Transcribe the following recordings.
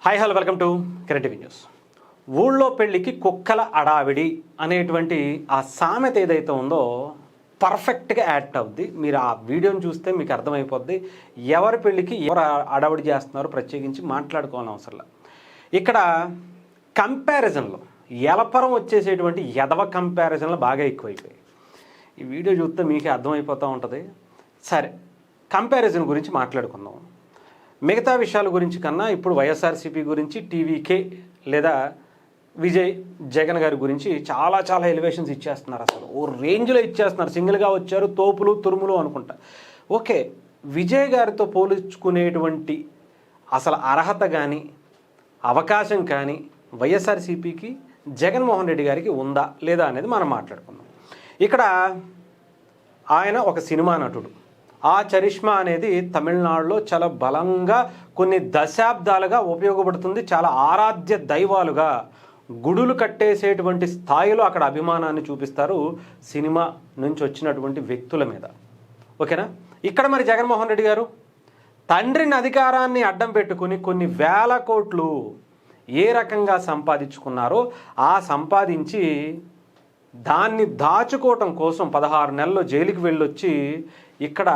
Hi hello welcome to creative news. ఊళ్ళో పెళ్ళికి కుక్కల అడావిడి అనేటువంటి ఆ సామెత ఏదైతే ఉందో పర్ఫెక్ట్గా యాక్ట్ అవుద్ది. మీరు ఆ వీడియోని చూస్తే మీకు అర్థమైపోద్ది ఎవరి పెళ్ళికి ఎవరు అడావిడి చేస్తున్నారో ప్రత్యేకించి మాట్లాడుకోవాలని అవసరం. ఇక్కడ కంపారిజన్లో ఎలపరం వచ్చేసేటువంటి ఎదవ కంపారిజన్లు బాగా ఎక్కువైపోయాయి. ఈ వీడియో చూస్తే మీకే అర్థమైపోతూ ఉంటుంది. సరే, కంపారిజన్ గురించి మాట్లాడుకుందాం. మిగతా విషయాల గురించి కన్నా ఇప్పుడు వైఎస్ఆర్సీపీ గురించి, టీవీకే లేదా విజయ్ జగన్ గారి గురించి చాలా చాలా ఎలివేషన్స్ ఇచ్చేస్తున్నారు. అసలు ఓ రేంజ్లో ఇచ్చేస్తున్నారు. సింగిల్గా వచ్చారు, తోపులు తురుములు అనుకుంటా. ఓకే, విజయ్ గారితో పోల్చుకునేటువంటి అసలు అర్హత కానీ అవకాశం కానీ వైఎస్ఆర్సీపీకి జగన్మోహన్ రెడ్డి గారికి ఉందా లేదా అనేది మనం మాట్లాడుకుందాం. ఇక్కడ ఆయన ఒక సినిమా నటుడు. ఆ చరిష్మా అనేది తమిళనాడులో చాలా బలంగా కొన్ని దశాబ్దాలుగా ఉపయోగపడుతుంది. చాలా ఆరాధ్య దైవాలుగా గుడులు కట్టేసేటువంటి స్థాయిలో అక్కడ అభిమానాన్ని చూపిస్తారు సినిమా నుంచి వచ్చినటువంటి వ్యక్తుల మీద. ఓకేనా? ఇక్కడ మరి జగన్మోహన్ రెడ్డి గారు తండ్రిని అధికారాన్ని అడ్డం పెట్టుకుని కొన్ని వేల కోట్లు ఏ రకంగా సంపాదించుకున్నారో ఆ సంపాదించి దాన్ని దాచుకోవటం కోసం 16 నెలలు జైలుకి వెళ్ళొచ్చి ఇక్కడ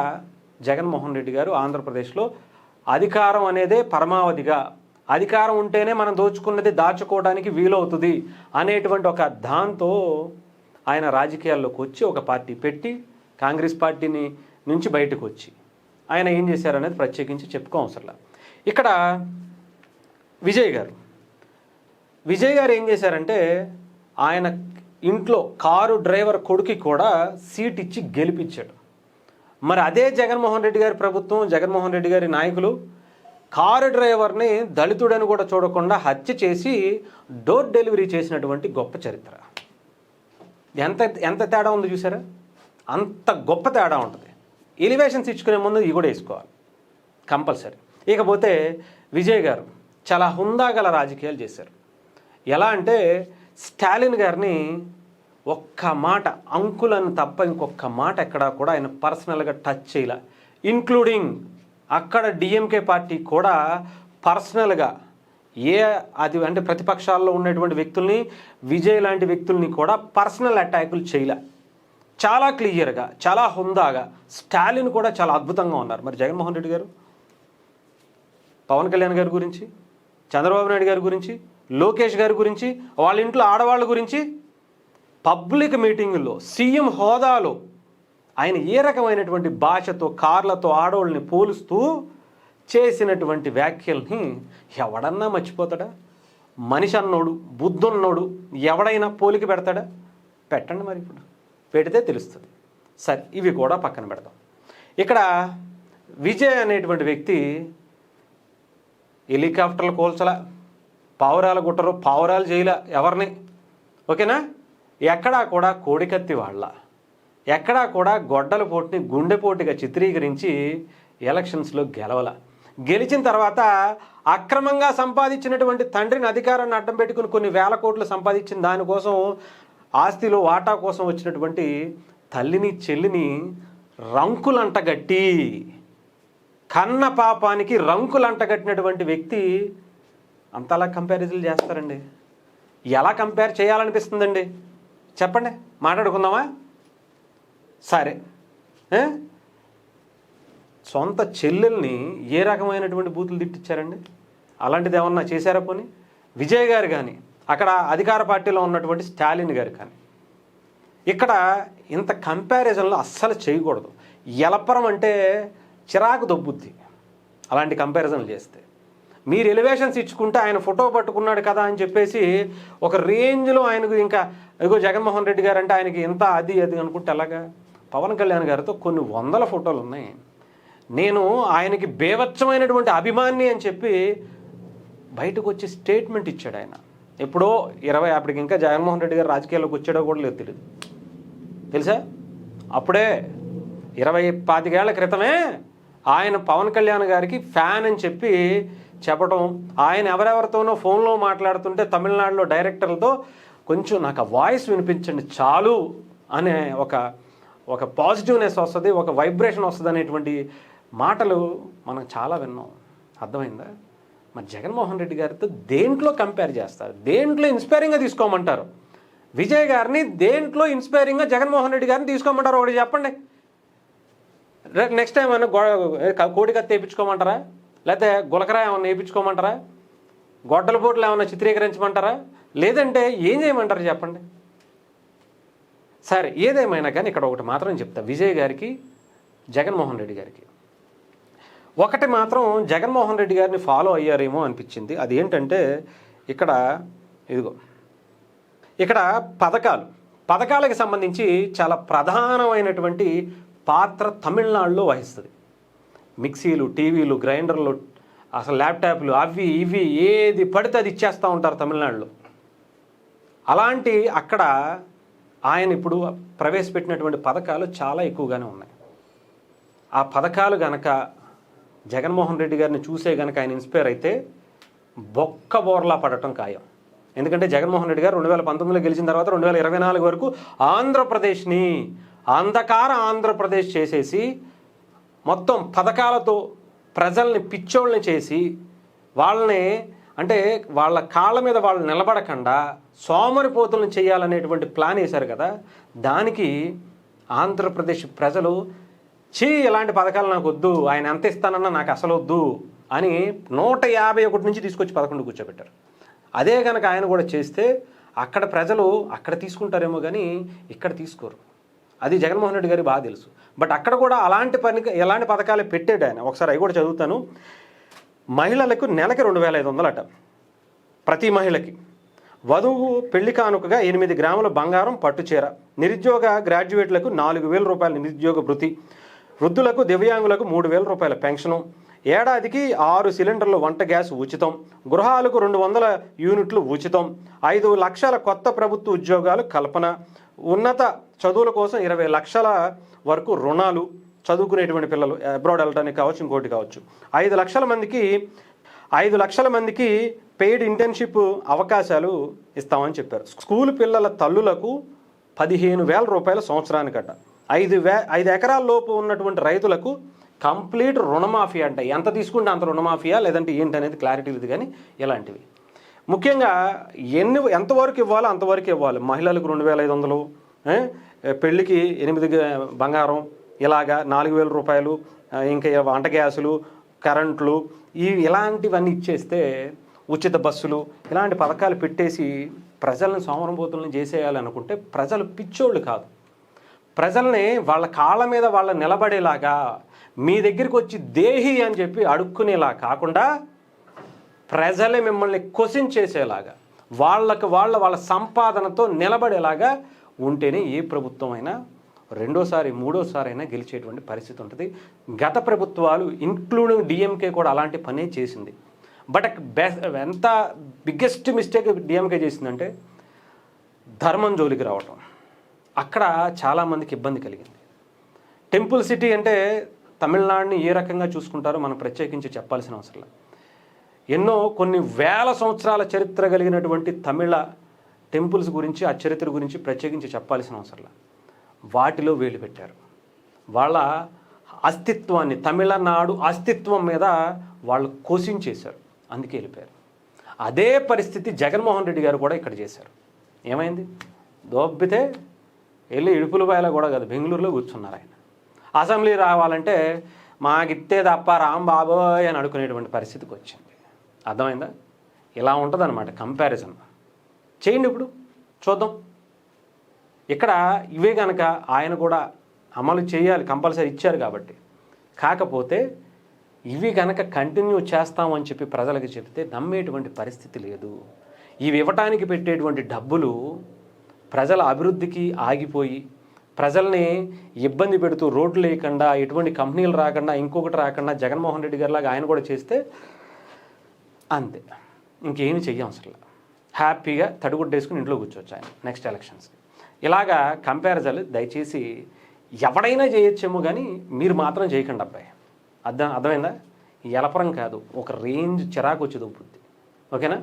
జగన్మోహన్ రెడ్డి గారు ఆంధ్రప్రదేశ్లో అధికారం అనేదే పరమావధిగా, అధికారం ఉంటేనే మనం దోచుకున్నది దాచుకోవడానికి వీలవుతుంది అనేటువంటి ఒక దాంతో ఆయన రాజకీయాల్లోకి వచ్చి ఒక పార్టీ పెట్టి కాంగ్రెస్ పార్టీని నుంచి బయటకు వచ్చి ఆయన ఏం చేశారనేది ప్రత్యేకించి చెప్పుకోవసరం. ఇక్కడ విజయ్ గారు ఏం చేశారంటే ఆయన ఇంట్లో కారు డ్రైవర్ కొడుకి కూడా సీట్ ఇచ్చి గెలిపించాడు. మరి అదే జగన్మోహన్ రెడ్డి గారి ప్రభుత్వం, జగన్మోహన్ రెడ్డి గారి నాయకులు కారు డ్రైవర్ని దళితుడని కూడా చూడకుండా హత్య చేసి డోర్ డెలివరీ చేసినటువంటి గొప్ప చరిత్ర. ఎంత తేడా ఉందో చూసారా? అంత గొప్ప తేడా ఉంటుంది. ఎలివేషన్స్ ఇచ్చుకునే ముందు ఇవి కూడా వేసుకోవాలి కంపల్సరీ. ఇకపోతే విజయ్ గారు చాలా హుందాగల రాజకీయాలు చేశారు. ఎలా అంటే స్టాలిన్ గారిని ఒక్క మాట అంకులను తప్ప ఇంకొక మాట ఎక్కడా కూడా ఆయన పర్సనల్గా టచ్ చేయలే. ఇంక్లూడింగ్ అక్కడ డిఎంకే పార్టీ కూడా పర్సనల్గా అది అంటే ప్రతిపక్షాల్లో ఉన్నటువంటి వ్యక్తుల్ని, విజయ్ లాంటి వ్యక్తుల్ని కూడా పర్సనల్ అటాకులు చేయలే. చాలా క్లియర్గా, చాలా హుందాగా స్టాలిన్ కూడా చాలా అద్భుతంగా ఉన్నారు. మరి జగన్మోహన్ రెడ్డి గారు పవన్ కళ్యాణ్ గారి గురించి, చంద్రబాబు నాయుడు గారి గురించి, లోకేష్ గారి గురించి, వాళ్ళ ఇంట్లో ఆడవాళ్ళ గురించి పబ్లిక్ మీటింగుల్లో సీఎం హోదాలో ఆయన ఏ రకమైనటువంటి భాషతో, కార్లతో ఆడవాళ్ళని పోలుస్తూ చేసినటువంటి వ్యాఖ్యల్ని ఎవడన్నా మర్చిపోతాడా? మనిషి అన్నోడు, బుద్ధున్నోడు ఎవడైనా పోలిక పెడతాడా? పెట్టండి మరి, ఇప్పుడు పెడితే తెలుస్తుంది. సరే, ఇవి కూడా పక్కన పెడతాం. ఇక్కడ విజయ్ అనేటువంటి వ్యక్తి హెలికాప్టర్లు కోల్చల, పావురాల గుట్టరు, పావురాలు చేయలే ఎవరిని. ఓకేనా? ఎక్కడా కూడా కోడికత్తి వాళ్ళ, ఎక్కడా కూడా గొడ్డల పోటుని గుండెపోటుగా చిత్రీకరించి ఎలక్షన్స్లో గెలిచిన తర్వాత అక్రమంగా సంపాదించినటువంటి తండ్రిని అధికారాన్ని అడ్డం పెట్టుకుని కొన్ని వేల కోట్లు సంపాదించిన దానికోసం ఆస్తిలో వాటా కోసం వచ్చినటువంటి తల్లిని చెల్లిని రంకులంటగట్టి, కన్న పాపానికి రంకులంటగట్టినటువంటి వ్యక్తి అంతలా కంపారిజన్లు చేస్తారండి. ఎలా కంపేర్ చేయాలనిపిస్తుందండి? చెప్పండి, మాట్లాడుకుందామా? సరే, సొంత చెల్లెల్ని ఏ రకమైనటువంటి బూతులు తిట్టించారండి? అలాంటిది ఏమన్నా చేశారా? పోనీ విజయ్ గారు కానీ, అక్కడ అధికార పార్టీలో ఉన్నటువంటి స్టాలిన్ గారు కానీ, ఇక్కడ ఇంత కంపారిజన్లు అస్సలు చేయకూడదు. ఎలపరం అంటే చిరాకు దొబ్బుద్ది అలాంటి కంపారిజన్లు చేస్తే. మీరు ఎలివేషన్స్ ఇచ్చుకుంటే ఆయన ఫోటో పట్టుకున్నాడు కదా అని చెప్పేసి ఒక రేంజ్లో ఆయనకు ఇంకా ఇగో జగన్మోహన్ రెడ్డి గారు అంటే ఆయనకి ఎంత అది అనుకుంటే ఎలాగా? పవన్ కళ్యాణ్ గారితో కొన్ని వందల ఫోటోలు ఉన్నాయి. నేను ఆయనకి బేవచ్చమైనటువంటి అభిమాని అని చెప్పి బయటకు వచ్చి స్టేట్మెంట్ ఇచ్చాడు ఆయన. ఎప్పుడో అప్పటికి ఇంకా జగన్మోహన్ రెడ్డి గారు రాజకీయాల్లోకి వచ్చాడో కూడా లేదు, తెలియదు. తెలుసా? అప్పుడే 20-25 ఏళ్ల క్రితమే ఆయన పవన్ కళ్యాణ్ గారికి ఫ్యాన్ అని చెప్పడం, ఆయన ఎవరెవరితోనో ఫోన్లో మాట్లాడుతుంటే తమిళనాడులో డైరెక్టర్లతో కొంచెం నాకు ఆ వాయిస్ వినిపించండి చాలు అనే ఒక పాజిటివ్నెస్ వస్తుంది, ఒక వైబ్రేషన్ వస్తుంది అనేటువంటి మాటలు మనం చాలా విన్నాం. అర్థమైందా? మరి జగన్మోహన్ రెడ్డి గారితో దేంట్లో కంపేర్ చేస్తారు, దేంట్లో ఇన్స్పైరింగ్గా తీసుకోమంటారు? విజయ్ గారిని దేంట్లో ఇన్స్పైరింగ్గా జగన్మోహన్ రెడ్డి గారిని తీసుకోమంటారు? ఒకటి చెప్పండి. నెక్స్ట్ టైం ఏమైనా కోడికత్తి వేయించుకోమంటారా? లేకపోతే గులకరా ఏమన్నా వేయించుకోమంటారా? గొడ్డల పోట్లు ఏమన్నా చిత్రీకరించమంటారా? లేదంటే ఏం చేయమంటారు చెప్పండి. సరే, ఏదేమైనా కానీ ఇక్కడ ఒకటి మాత్రం చెప్తా, విజయ్ గారికి జగన్మోహన్ రెడ్డి గారికి ఒకటి మాత్రం జగన్మోహన్ రెడ్డి గారిని ఫాలో అయ్యారేమో అనిపించింది. అది ఏంటంటే ఇక్కడ ఇక్కడ పథకాలకు సంబంధించి చాలా ప్రధానమైనటువంటి పాత్ర తమిళనాడులో వహిస్తుంది. మిక్సీలు, టీవీలు, గ్రైండర్లు, అసలు ల్యాప్టాప్లు, అవి ఇవి ఏది పడితే అది ఇచ్చేస్తూ ఉంటారు తమిళనాడులో. అలాంటి అక్కడ ఆయన ఇప్పుడు ప్రవేశపెట్టినటువంటి పథకాలు చాలా ఎక్కువగానే ఉన్నాయి. ఆ పథకాలు గనక జగన్మోహన్ రెడ్డి గారిని చూసే గనక ఆయన ఇన్స్పైర్ అయితే బొక్క బోర్లా పడటం ఖాయం. ఎందుకంటే జగన్మోహన్ రెడ్డి గారు 2019లో గెలిచిన తర్వాత 2024 వరకు ఆంధ్రప్రదేశ్ని అంధకార ఆంధ్రప్రదేశ్ చేసేసి మొత్తం పథకాలతో ప్రజల్ని పిచ్చోళ్ళని చేసి వాళ్ళని అంటే వాళ్ళ కాళ్ళ మీద వాళ్ళు నిలబడకుండా సోమరిపోతులను చేయాలనేటువంటి ప్లాన్ వేశారు కదా. దానికి ఆంధ్రప్రదేశ్ ప్రజలు ఇలాంటి పథకాలు నాకు వద్దు, ఆయన ఎంత ఇస్తానన్నా నాకు అసలు వద్దు అని 151 నుంచి తీసుకొచ్చి 11 కూర్చోబెట్టారు. అదే కనుక ఆయన కూడా చేస్తే అక్కడ ప్రజలు అక్కడ తీసుకుంటారేమో కానీ ఇక్కడ తీసుకోరు. అది జగన్మోహన్ రెడ్డి గారికి బాగా తెలుసు. బట్ అక్కడ కూడా ఎలాంటి పథకాలు పెట్టాడు ఆయన. ఒకసారి అవి కూడా చదువుతాను. మహిళలకు నెలకి 2,500 అట ప్రతి మహిళకి. వధువు పెళ్లి కానుకగా 8 గ్రాముల బంగారం పట్టుచీర. నిరుద్యోగ గ్రాడ్యుయేట్లకు 4,000 రూపాయల నిరుద్యోగ భృతి. వృద్ధులకు దివ్యాంగులకు 3,000 రూపాయల పెన్షను. ఏడాదికి 6 సిలిండర్లు వంట గ్యాస్ ఉచితం. గృహాలకు 200 యూనిట్లు ఉచితం. 5 లక్షల కొత్త ప్రభుత్వ ఉద్యోగాలు కల్పన. ఉన్నత చదువుల కోసం 20 లక్షల వరకు రుణాలు. చదువుకునేటువంటి పిల్లలు అబ్రాడ్ వెళ్ళడానికి కావచ్చు, ఇంకోటి కావచ్చు. 5 లక్షల మందికి పెయిడ్ ఇంటర్న్షిప్ అవకాశాలు ఇస్తామని చెప్పారు. స్కూల్ పిల్లల తల్లులకు 15,000 రూపాయల సంవత్సరానికట. 5 ఎకరాల లోపు ఉన్నటువంటి రైతులకు కంప్లీట్ రుణమాఫీ అంట. ఎంత తీసుకుంటే అంత రుణమాఫీయా లేదంటే ఏంటనేది క్లారిటీ లేదు. కానీ ఇలాంటివి ముఖ్యంగా ఎంతవరకు ఇవ్వాలో అంతవరకు ఇవ్వాలి. మహిళలకు 2,500, పెళ్ళికి 8 బంగారం, ఇలాగా 4,000 రూపాయలు, ఇంకా వంట గ్యాసులు, కరెంట్లు, ఇలాంటివన్నీ ఇచ్చేస్తే ఉచిత బస్సులు, ఇలాంటి పథకాలు పెట్టేసి ప్రజలను సోమరంపోతులను చేసేయాలనుకుంటే ప్రజలు పిచ్చోళ్ళు కాదు. ప్రజల్ని వాళ్ళ కాళ్ళ మీద వాళ్ళ నిలబడేలాగా మీ దగ్గరికి వచ్చి దేహి అని చెప్పి అడుక్కునేలా కాకుండా ప్రజలే మిమ్మల్ని క్వశ్చన్ చేసేలాగా వాళ్ళ సంపాదనతో నిలబడేలాగా ఉంటేనే ఏ ప్రభుత్వం అయినా రెండోసారి మూడోసారి అయినా గెలిచేటువంటి పరిస్థితి ఉంటుంది. గత ప్రభుత్వాలు ఇంక్లూడింగ్ డిఎంకే కూడా అలాంటి పనే చేసింది. బట్ ఎంత బిగ్గెస్ట్ మిస్టేక్ డిఎంకే చేసిందంటే ధర్మం జోలికి రావటం. అక్కడ చాలామందికి ఇబ్బంది కలిగింది. టెంపుల్ సిటీ అంటే తమిళనాడుని ఏ రకంగా చూసుకుంటారో మనం ప్రత్యేకించి చెప్పాల్సిన అవసరం లేదు. కొన్ని వేల సంవత్సరాల చరిత్ర కలిగినటువంటి తమిళ టెంపుల్స్ గురించి, ఆ చరిత్ర గురించి ప్రత్యేకించి చెప్పాల్సిన అవసరం లేదు. వాటిలో వేలు పెట్టారు. వాళ్ళ అస్తిత్వాన్ని, తమిళనాడు అస్తిత్వం మీద వాళ్ళు కోసించేశారు. అందుకే వెళ్ళిపోయారు. అదే పరిస్థితి జగన్మోహన్ రెడ్డి గారు కూడా ఇక్కడ చేశారు. ఏమైంది? దోబ్బితే వెళ్ళి ఇడుపులపాయలో కూడా కాదు, బెంగళూరులో కూర్చున్నారు ఆయన. అసెంబ్లీ రావాలంటే మాకిత్తే తప్ప రాంబాబోయ్ అని అడుకునేటువంటి పరిస్థితికి వచ్చింది. అర్థమైందా? ఇలా ఉంటుందన్నమాట కంపారిజన్. చేయండి, ఇప్పుడు చూద్దాం. ఇక్కడ ఇవే కనుక ఆయన కూడా అమలు చేయాలి, కంపల్సరీ ఇచ్చారు కాబట్టి. కాకపోతే ఇవి కనుక కంటిన్యూ చేస్తామని చెప్పి ప్రజలకు చెప్తే నమ్మేటువంటి పరిస్థితి లేదు. ఇవి ఇవ్వటానికి పెట్టేటువంటి డబ్బులు ప్రజల అభివృద్ధికి ఆగిపోయి ప్రజల్ని ఇబ్బంది పెడుతూ రోడ్లు లేకుండా, ఎటువంటి కంపెనీలు రాకుండా, ఇంకొకటి రాకుండా జగన్మోహన్ రెడ్డి గారిలాగా ఆయన కూడా చేస్తే అంతే, ఇంకేమి చెయ్యవసరం లేదు. హ్యాపీగా తడిగుడ్డేసుకుని ఇంట్లో కూర్చోవచ్చు ఆయన నెక్స్ట్ ఎలక్షన్స్కి. ఇలాగా కంపారిజన్లు దయచేసి ఎవడైనా చేయొచ్చేమో కానీ మీరు మాత్రం చేయకండి అబ్బాయి. అర్థమైందా? ఎలపరం కాదు, ఒక రేంజ్ చిరాకు వచ్చి దొబ్బుద్ది. ఓకేనా?